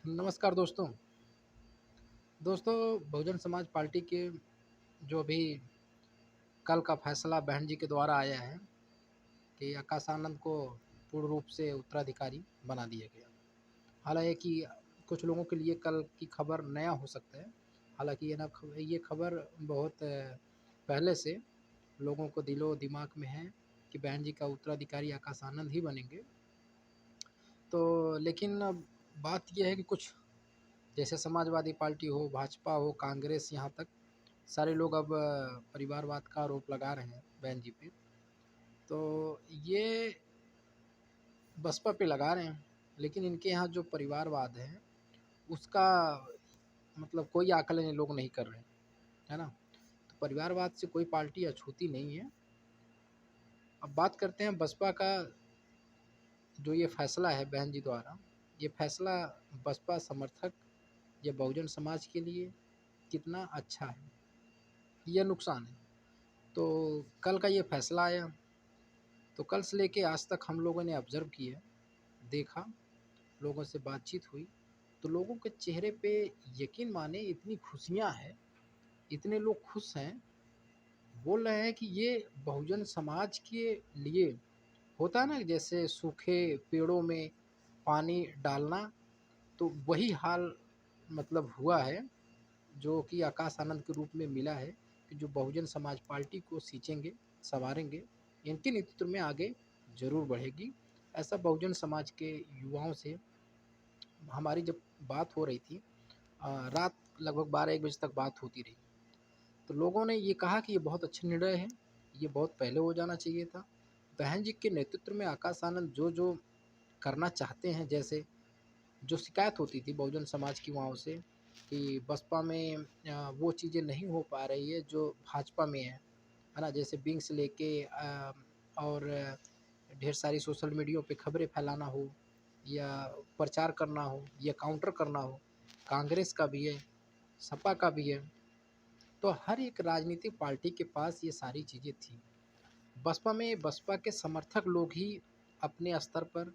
नमस्कार दोस्तों। दोस्तों, बहुजन समाज पार्टी के जो अभी कल का फैसला बहन जी के द्वारा आया है कि आकाश आनंद को पूर्ण रूप से उत्तराधिकारी बना दिया गया। हालाँकि कुछ लोगों के लिए कल की खबर नया हो सकता है। हालाँकि ये खबर बहुत पहले से लोगों को दिलो-दिमाग में है कि बहन जी का उत्तराधिकारी आकाश आनंद ही बनेंगे। तो लेकिन अब बात ये है कि कुछ जैसे समाजवादी पार्टी हो, भाजपा हो, कांग्रेस, यहाँ तक सारे लोग अब परिवारवाद का आरोप लगा रहे हैं बहन जी पे। तो ये बसपा पे लगा रहे हैं, लेकिन इनके यहाँ जो परिवारवाद है, उसका मतलब कोई आकलन ये लोग नहीं कर रहे हैं, है ना? तो परिवारवाद से कोई पार्टी अछूती नहीं है। अब बात करते हैं बसपा का जो ये फैसला है बहन जी द्वारा, ये फैसला बसपा समर्थक या बहुजन समाज के लिए कितना अच्छा है या नुकसान है। तो कल का ये फैसला आया, तो कल से लेके आज तक हम लोगों ने ऑब्ज़र्व किया, देखा, लोगों से बातचीत हुई, तो लोगों के चेहरे पे यकीन माने इतनी खुशियाँ हैं, इतने लोग खुश हैं, बोल रहे हैं कि ये बहुजन समाज के लिए होता है ना जैसे सूखे पेड़ों में पानी डालना, तो वही हाल मतलब हुआ है, जो कि आकाश आनंद के रूप में मिला है कि जो बहुजन समाज पार्टी को सींचेंगे, संवारेंगे, इनके नेतृत्व में आगे ज़रूर बढ़ेगी। ऐसा बहुजन समाज के युवाओं से हमारी जब बात हो रही थी रात लगभग 12-1 बजे तक बात होती रही। तो लोगों ने ये कहा कि ये बहुत अच्छा निर्णय है, ये बहुत पहले हो जाना चाहिए था। बहन जी के नेतृत्व में आकाश आनंद जो-जो करना चाहते हैं, जैसे जो शिकायत होती थी बहुजन समाज की युवाओं से कि बसपा में वो चीज़ें नहीं हो पा रही है जो भाजपा में है ना? जैसे विंग से लेके और ढेर सारी सोशल मीडिया पे खबरें फैलाना हो या प्रचार करना हो या काउंटर करना हो, कांग्रेस का भी है, सपा का भी है। तो हर एक राजनीतिक पार्टी के पास ये सारी चीज़ें थी। बसपा के समर्थक लोग ही अपने स्तर पर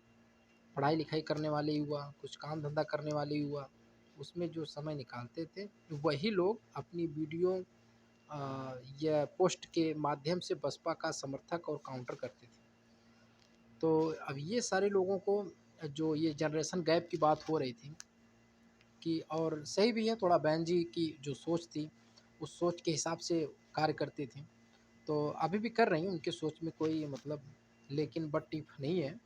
पढ़ाई-लिखाई करने वाले युवा, कुछ काम-धंधा करने वाले युवा, उसमें जो समय निकालते थे, वही लोग अपनी वीडियो या पोस्ट के माध्यम से बसपा का समर्थक और काउंटर करते थे। तो अब ये सारे लोगों को जो ये जनरेशन गैप की बात हो रही थी कि और सही भी है थोड़ा बहन जी की जो सोच थी, उस सोच के हिसाब से कार्य करती थीं। तो अभी भी कर रही हैं, उनकी सोच में कोई मतलब लेकिन बट इफ नहीं है।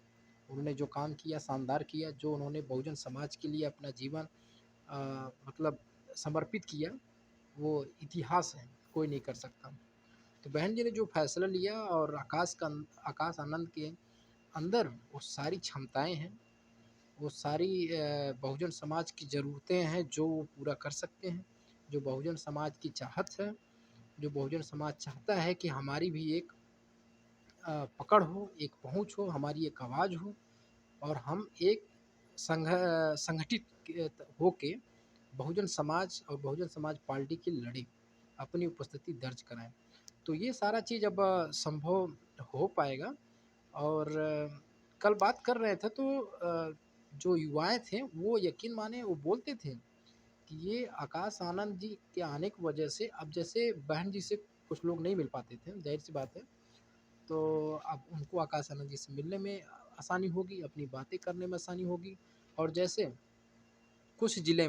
उन्होंने जो काम किया शानदार किया, जो उन्होंने बहुजन समाज के लिए अपना जीवन मतलब समर्पित किया, वो इतिहास है, कोई नहीं कर सकता। तो बहन जी ने जो फैसला लिया और आकाश आनंद के अंदर वो सारी क्षमताएँ हैं, वो सारी बहुजन समाज की ज़रूरतें हैं जो वो पूरा कर सकते हैं, जो बहुजन समाज की चाहत है, जो बहुजन समाज चाहता है कि हमारी भी एक पकड़ हो, एक पहुँच हो, हमारी एक आवाज़ हो और हम एक संघ संगठित होके बहुजन समाज और बहुजन समाज पार्टी की लड़ें, अपनी उपस्थिति दर्ज कराएँ। तो ये सारा चीज़ अब संभव हो पाएगा और कल बात कर रहे थे तो जो युवाएँ थे वो यकीन माने वो बोलते थे कि ये आकाश आनंद जी के आने की वजह से अब जैसे बहन जी से कुछ लोग नहीं मिल पाते थे, ज़ाहिर-सी बात है। तो अब उनको आकाश आनंद जी से मिलने में आसानी होगी, अपनी बातें करने में आसानी होगी और जैसे कुछ ज़िले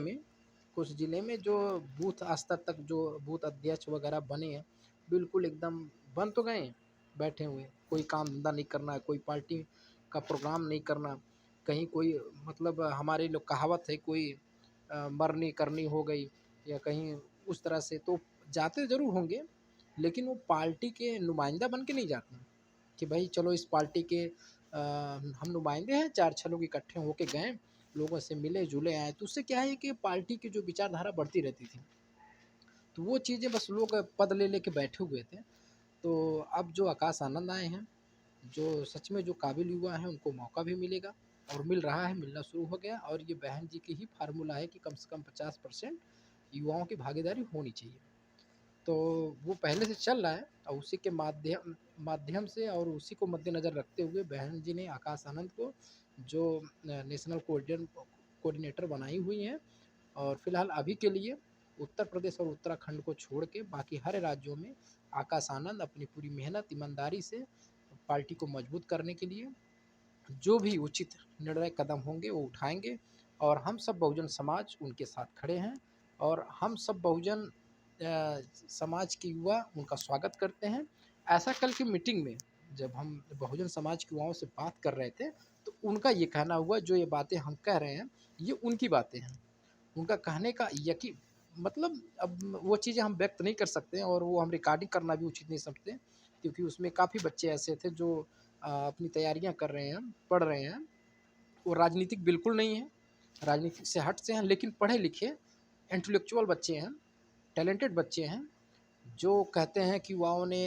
में जो बूथ स्तर तक जो बूथ अध्यक्ष वगैरह बने हैं, बिल्कुल एकदम बन तो गए हैं, बैठे हुए, कोई काम-धंधा नहीं करना है, कोई पार्टी का प्रोग्राम नहीं करना, कहीं कोई मतलब हमारे लोग कहावत है कोई मरनी-करनी हो गई या कहीं उस तरह से तो जाते ज़रूर होंगे, लेकिन वो पार्टी के नुमाइंदा बन के नहीं जाते हैं, कि भई चलो इस पार्टी के हम नुमाइंदे हैं, 4-6 लोग इकट्ठे होके गए, लोगों से मिले-जुले आए, तो उससे क्या है कि पार्टी की जो विचारधारा बढ़ती रहती थी। तो वो चीज़ें बस लोग पद ले लेके बैठे हुए थे। तो अब जो आकाश आनंद आए हैं, जो सच में जो काबिल युवा हैं, उनको मौका भी मिलेगा और मिल रहा है, मिलना शुरू हो गया और ये बहन जी की ही फ़ॉर्मूला है कि कम से कम 50% युवाओं की भागीदारी होनी चाहिए। तो वो पहले से चल रहा है और उसी के माध्यम से और उसी को मद्देनज़र रखते हुए बहन जी ने आकाश आनंद को जो नेशनल कोऑर्डिनेटर बनाई हुई हैं और फिलहाल अभी के लिए उत्तर प्रदेश और उत्तराखंड को छोड़ के बाकी हर राज्यों में आकाश आनंद अपनी पूरी मेहनत ईमानदारी से पार्टी को मजबूत करने के लिए जो भी उचित निर्णय कदम होंगे वो उठाएंगे और हम सब बहुजन समाज उनके साथ खड़े हैं और हम सब बहुजन समाज के युवा उनका स्वागत करते हैं। ऐसा कल की मीटिंग में जब हम बहुजन समाज के युवाओं से बात कर रहे थे तो उनका ये कहना हुआ, जो ये बातें हम कह रहे हैं ये उनकी बातें हैं, उनका कहने का यकीन मतलब अब वो चीज़ें हम व्यक्त नहीं कर सकते और वो हम रिकॉर्डिंग करना भी उचित नहीं समझते, क्योंकि उसमें काफ़ी बच्चे ऐसे थे जो अपनी तैयारियां कर रहे हैं, पढ़ रहे हैं। वो राजनीतिक बिल्कुल नहीं है, राजनीतिक से हट से हैं, लेकिन पढ़े लिखे इंटेलेक्चुअल बच्चे हैं, टैलेंटेड बच्चे हैं, जो कहते हैं कि युवाओं ने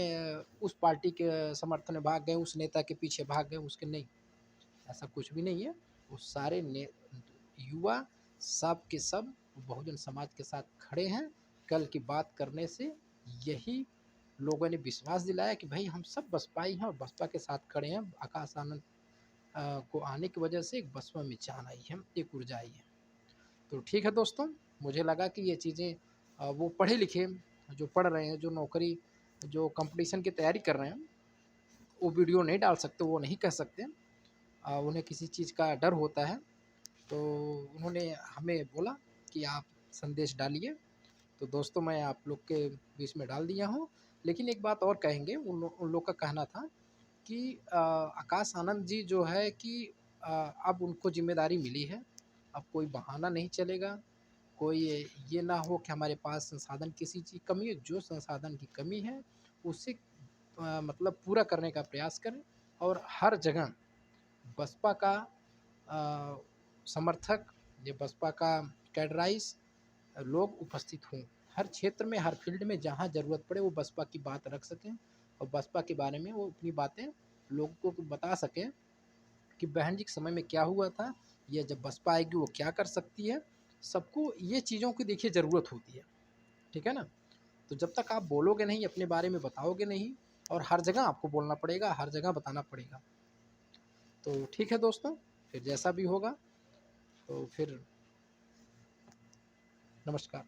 उस पार्टी के समर्थन में भाग गए, उस नेता के पीछे भाग गए, उसके नहीं, ऐसा कुछ भी नहीं है। वो सारे युवा सब के सब बहुजन समाज के साथ खड़े हैं। कल की बात करने से यही लोगों ने विश्वास दिलाया कि भाई हम सब बसपाई हैं और बसपा के साथ खड़े हैं। आकाश आनंद को आने की वजह से एक बसपा में जान आई है, एक ऊर्जा आई है। तो ठीक है दोस्तों, मुझे लगा कि ये चीज़ें वो पढ़े लिखे जो पढ़ रहे हैं, जो नौकरी जो कंपटीशन की तैयारी कर रहे हैं, वो वीडियो नहीं डाल सकते, वो नहीं कह सकते, उन्हें किसी चीज़ का डर होता है। तो उन्होंने हमें बोला कि आप संदेश डालिए, तो दोस्तों मैं आप लोग के बीच में डाल दिया हूँ। लेकिन एक बात और कहेंगे, उन लोग का कहना था कि आकाश आनंद जी जो है कि अब उनको जिम्मेदारी मिली है, अब कोई बहाना नहीं चलेगा, कोई ये ना हो कि हमारे पास संसाधन किसी चीज़ की कमी है, जो संसाधन की कमी है उसे मतलब पूरा करने का प्रयास करें और हर जगह बसपा का समर्थक, ये बसपा का कैडराइज लोग उपस्थित हों, हर क्षेत्र में, हर फील्ड में जहाँ ज़रूरत पड़े वो बसपा की बात रख सकें और बसपा के बारे में वो अपनी बातें लोगों को बता सकें कि बहन जी के समय में क्या हुआ था, ये जब बसपा आएगी वो क्या कर सकती है। सबको ये चीज़ों की देखिए ज़रूरत होती है, ठीक है ना। तो जब तक आप बोलोगे नहीं, अपने बारे में बताओगे नहीं, और हर जगह आपको बोलना पड़ेगा, हर जगह बताना पड़ेगा। तो ठीक है दोस्तों, फिर जैसा भी होगा तो फिर नमस्कार।